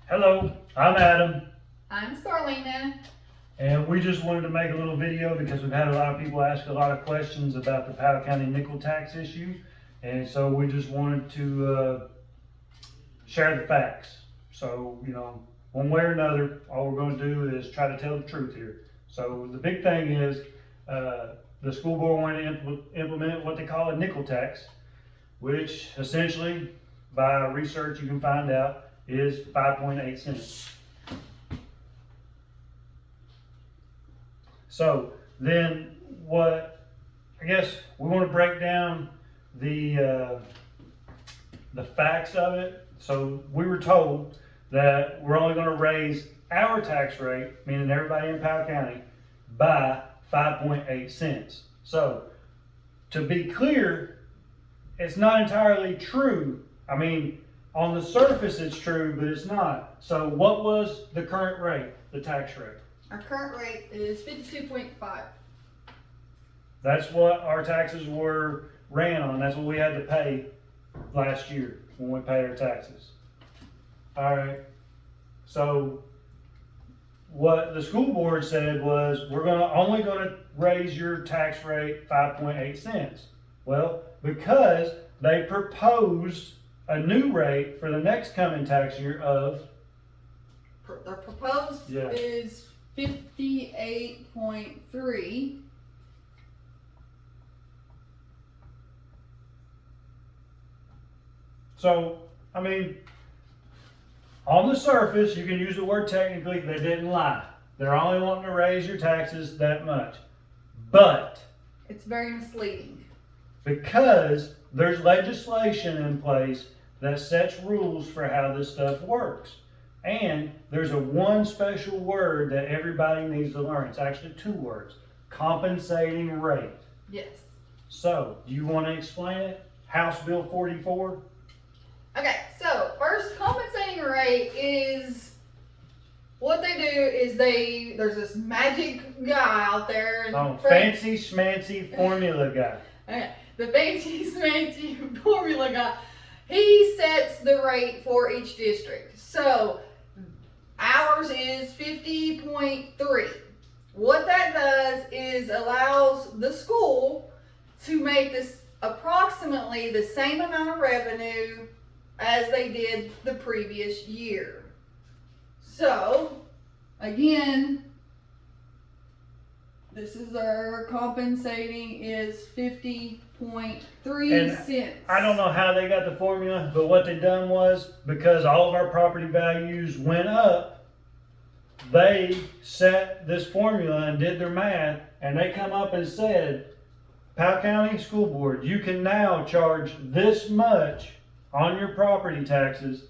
Hello, I'm Adam, I'm Starlina. and we just wanted to make a little video because we've had a lot of people ask a lot of questions about the Powell County nickel tax issue, and so we just wanted to share the facts. So, one way or another, all we're going to do is try to tell the truth here. So the big thing is the school board wanted to implement what they call a nickel tax, which essentially, by research you can find out, is 5.8 cents. So then I guess we want to break down the facts of it. So we were told that we're only going to raise our tax rate, meaning everybody in Powell County, by 5.8 cents. So to be clear, it's not entirely true. I mean, on the surface it's true, but it's not. So what was the current rate, the tax rate? Our current rate is 52.5. That's what our taxes ran on. That's what we had to pay last year when we paid our taxes. All right. So what the school board said was, we're only going to raise your tax rate 5.8 cents. Well, because they proposed a new rate for the next coming tax year of The proposed is 58.3. So, I mean, on the surface, you can use the word technically, they didn't lie. They're only wanting to raise your taxes that much. But It's very misleading. because there's legislation in place that sets rules for how this stuff works. And there's one special word that everybody needs to learn. It's actually two words: compensating rate. Yes. So, do you want to explain it? House Bill 44? Okay, so first, compensating rate is what they do is there's this magic guy out there. Fancy schmancy formula guy. Okay, the fancy schmancy formula guy. He sets the rate for each district. So ours is 50.3. What that does is allows the school to make this approximately the same amount of revenue as they did the previous year. So again, this is our compensating is 50.3 cents. I don't know how they got the formula, but what they done was, because all of our property values went up, they set this formula and did their math, and they come up and said, Powell County School Board, you can now charge this much on your property taxes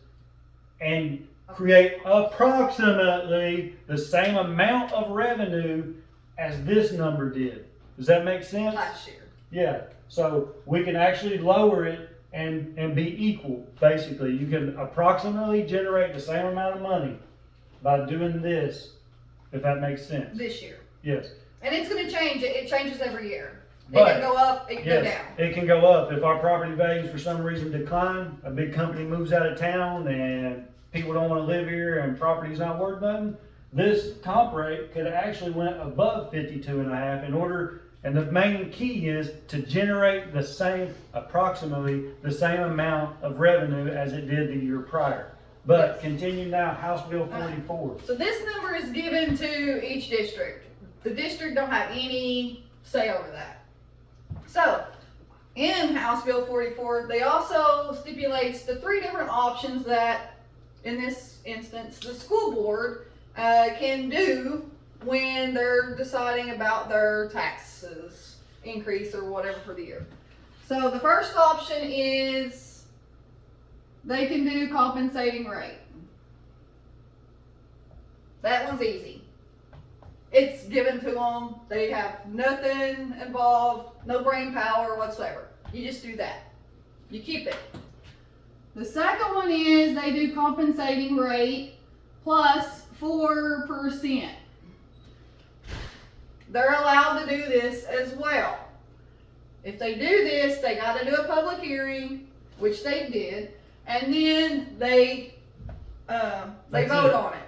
and create approximately the same amount of revenue as this number did. Does that make sense? Last year. Yeah. So we can actually lower it and be equal, basically. You can approximately generate the same amount of money by doing this, if that makes sense. This year. Yes. And it's going to change. It changes every year. But, it can go up, it can go down. It can go up. If our property values for some reason decline, a big company moves out of town and people don't want to live here and property's not worth nothing, this comp rate could actually went above 52.5 in order, and the main key is to generate approximately the same amount of revenue as it did the year prior. But yes. Continue now, House Bill 44. So this number is given to each district. The district don't have any say over that. So, in House Bill 44, they also stipulates the three different options that, in this instance, the school board can do when they're deciding about their taxes increase or whatever for the year. So the first option is they can do compensating rate. That one's easy. It's given to them. They have nothing involved, no brain power whatsoever. You just do that. You keep it. The second one is they do compensating rate plus 4%. They're allowed to do this as well. If they do this, they got to do a public hearing, which they did, and then they they That's vote it. on it.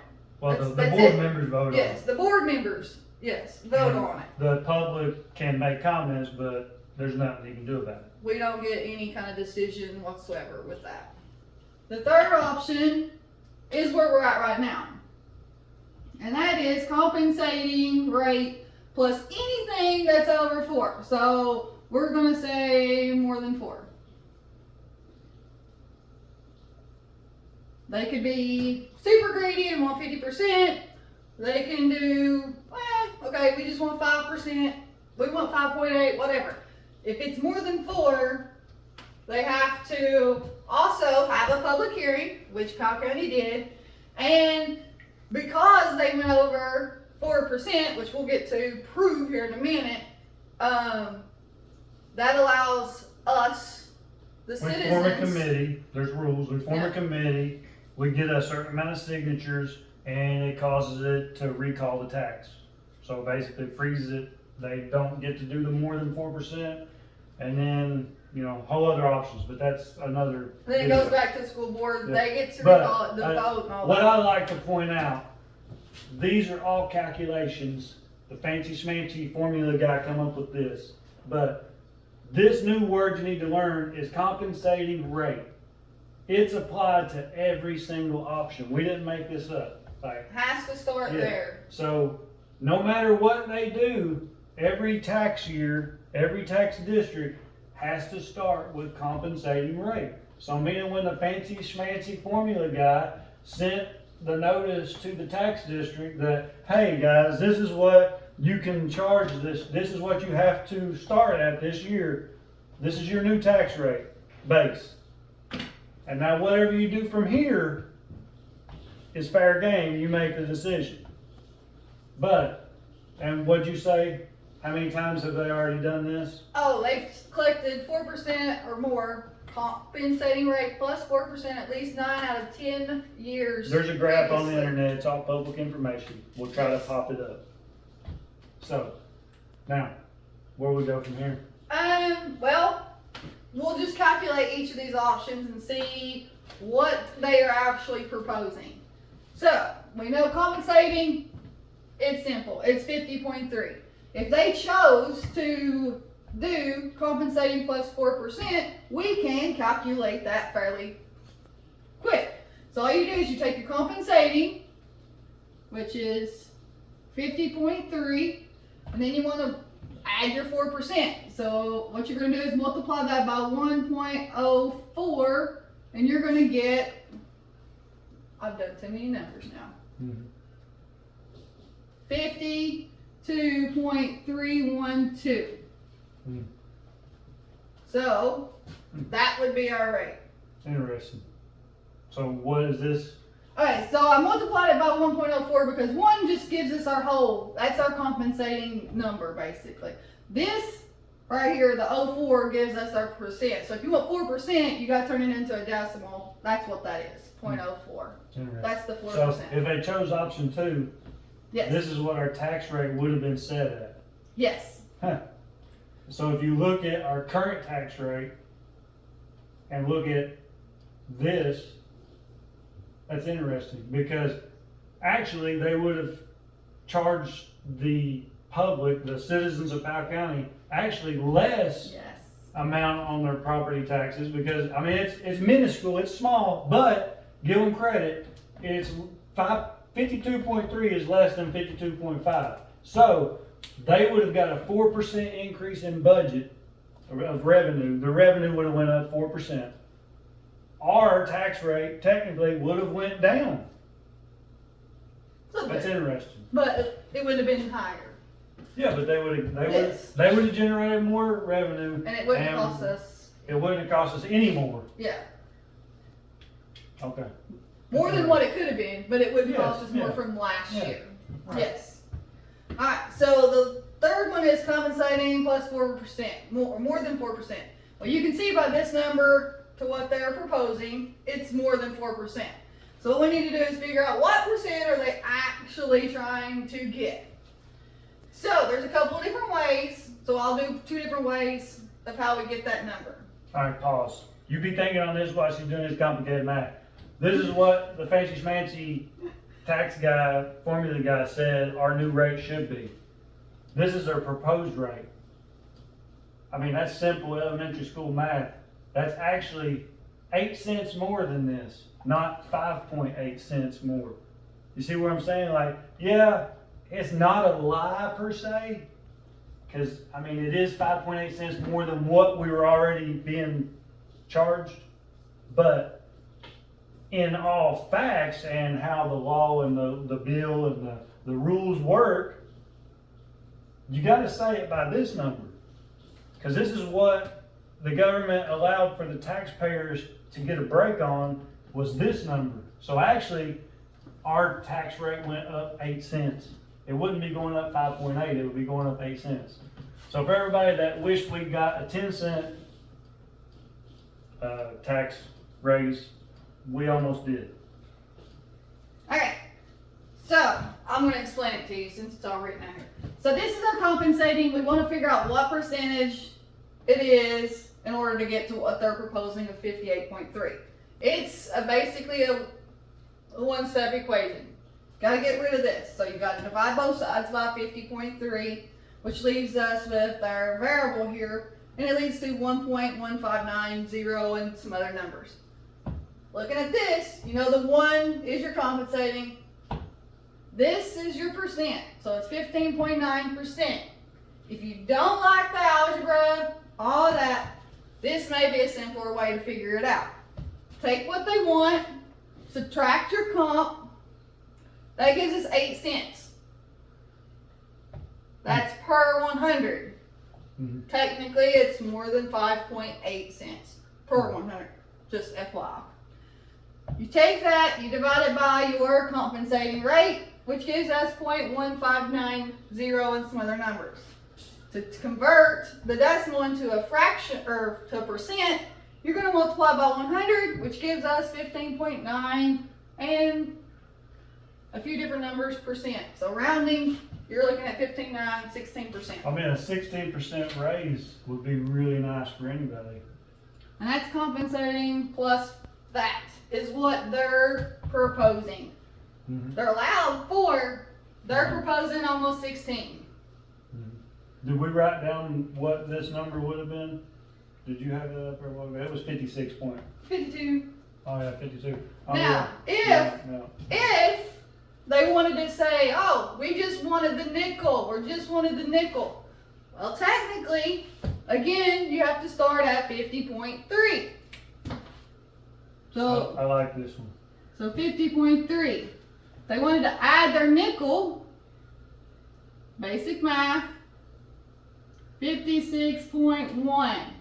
Well, the That's board it. members vote on Yes, it. the board members, yes, vote And on it. The public can make comments, but there's nothing you can do about it. We don't get any kind of decision whatsoever with that. The third option is where we're at right now. And that is compensating rate plus anything that's over 4. So we're gonna say more than 4. They could be super greedy and want 50%. They can do, okay, we just want 5%. We want 5.8, whatever. If it's more than 4, they have to also have a public hearing, which Powell County did. And because they went over 4%, which we'll get to prove here in a minute, that allows us, the We citizens. form a committee, there's rules, we form Yeah. a committee, we get a certain amount of signatures, and it causes it to recall the tax. So basically freezes it, they don't get to do the more than 4%, and then, whole other options, but that's another. Then it video. goes back to the school board, Yeah. they get to But, recall it, the vote and all What that. I like to point out, these are all calculations, the fancy schmancy formula guy come up with this, but this new word you need to learn is compensating rate. It's applied to every single option, we didn't make this up, like, Has to start Yeah. there. so no matter what they do, every tax year, every tax district has to start with compensating rate. So meaning when the fancy schmancy formula guy sent the notice to the tax district that, hey guys, this is what you can charge this is what you have to start at this year. This is your new tax rate base. And now whatever you do from here is fair game, you make the decision. But, and what'd you say? How many times have they already done this? Oh, they've collected 4% or more, compensating rate plus 4% at least 9 out of 10 years. There's a graph on the previously. internet, it's all public information. We'll try to pop it up. So, now, where we go from here? Well, we'll just calculate each of these options and see what they are actually proposing. So, we know compensating, it's simple, it's 50.3. If they chose to do compensating plus 4%, we can calculate that fairly quick. So all you do is you take your compensating, which is 50.3, and then you want to add your 4%. So what you're going to do is multiply that by 1.04, and you're going to get, I've done too many numbers now, 52.312. Hmm. So that would be our rate. Interesting. So what is this? Okay, so I multiplied it by 1.04 because 1 just gives us our whole, that's our compensating number basically. This right here, the 04 gives us our percent. So if you want 4%, you got to turn it into a decimal. That's what that is, 0.04. Interesting. That's the 4%. So if they chose option 2, Yes. this is what our tax rate would have been set at. Yes. So if you look at our current tax rate and look at this, that's interesting because actually they would have charged the public, the citizens of Powell County, actually less Yes. amount on their property taxes because, I mean, it's minuscule, it's small, but give them credit, it's 52.3 is less than 52.5. So they would have got a 4% increase in budget of revenue. The revenue would have went up 4%. Our tax rate technically would have went down. That's interesting. But it would have been higher. Yeah, but they would Yes. have generated more revenue. And it wouldn't cost us, It wouldn't have cost us any more. yeah, Okay. more than what it could have been, but it wouldn't Yes, cost us more yeah. from last Yeah. year. Right. Yes. Alright, so the third one is compensating plus 4%, more than 4%. Well, you can see by this number to what they're proposing, it's more than 4%. So what we need to do is figure out what percent are they actually trying to get. So there's a couple of different ways, so I'll do 2 different ways of how we get that number. All right, pause. You be thinking on this while she's doing this complicated math. this is what the fancy schmancy tax guy, formula guy said our new rate should be. This is their proposed rate. I mean, that's simple elementary school math. That's actually 8 cents more than this, not 5.8 cents more. You see what I'm saying? Like, yeah, it's not a lie per se, because, I mean, it is 5.8 cents more than what we were already being charged, but in all facts and how the law and the bill and the rules work, you got to say it by this number, because this is what the government allowed for the taxpayers to get a break on, was this number. So actually, our tax rate went up 8 cents. It wouldn't be going up 5.8, it would be going up 8 cents. So for everybody that wished we got a 10-cent tax raise, we almost did. Okay, so I'm going to explain it to you since it's all written out here. So this is our compensating. We want to figure out what percentage it is in order to get to what they're proposing of 58.3. It's basically a one-step equation. Got to get rid of this. So you got to divide both sides by 50.3, which leaves us with our variable here, and it leads to 1.1590 and some other numbers. Looking at this, you know the 1 is your compensating. This is your percent, so it's 15.9%. If you don't like the algebra, all of that, this may be a simpler way to figure it out. Take what they want, subtract your comp, that gives us 8 cents. That's per 100. Mm-hmm. Technically, it's more than 5.8 cents per 100, just FYI. You take that, you divide it by your compensating rate, which gives us 0.1590 and some other numbers. To convert the decimal into a fraction, or to a percent, you're going to multiply by 100, which gives us 15.9 and a few different numbers percent. So rounding, you're looking at 15.9, 16%. I mean, a 16% raise would be really nice for anybody. And that's compensating plus that is what they're proposing. Mm-hmm. They're allowed 4, they're proposing almost 16. Mm-hmm. Did we write down what this number would have been? Did you have that up or what? It was 56 point. 52. Oh yeah, 52. Oh, Now, yeah. if they wanted to say, oh, we just wanted the nickel, or just wanted the nickel. Well, technically, again, you have to start at 50.3. So I like this one. So 50.3. They wanted to add their nickel, basic math, 56.1.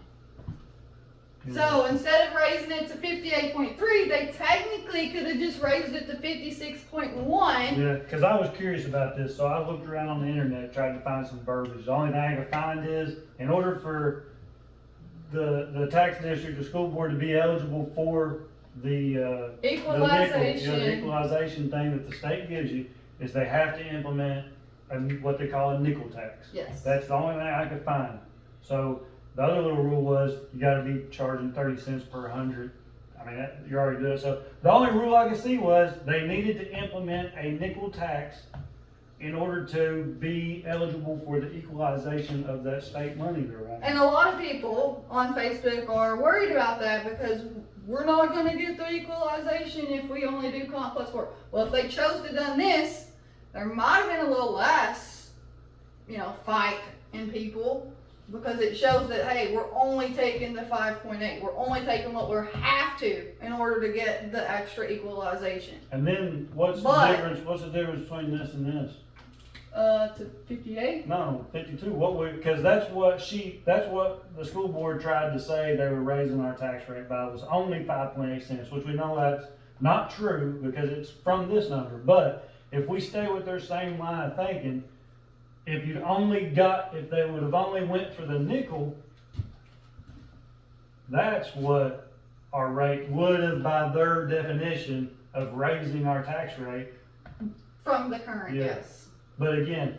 So instead of raising it to 58.3, they technically could have just raised it to 56.1. Yeah, because I was curious about this, so I looked around on the internet, tried to find some verbiage. The only thing I could find is, in order for the tax district, the school board to be eligible for the Equalization. the equalization thing that the state gives you, is they have to implement what they call a nickel tax. Yes. That's the only thing I could find. So the other little rule was you got to be charging 30 cents per 100. I mean, you already do it. So the only rule I could see was they needed to implement a nickel tax in order to be eligible for the equalization of that state money they're running. And a lot of people on Facebook are worried about that because we're not going to get the equalization if we only do comp plus 4. Well, if they chose to done this, there might have been a little less, fight in people, because it shows that, hey, we're only taking the 5.8. We're only taking what we have to in order to get the extra equalization. And then what's the difference? What's the difference between this and this? To 58? No, 52. Because that's what the school board tried to say they were raising our tax rate by, was only 5.8 cents, which we know that's not true because it's from this number. But if we stay with their same line of thinking, if they would have only went for the nickel, that's what our rate would have, by their definition of raising our tax rate. From the current, Yeah. yes. But again,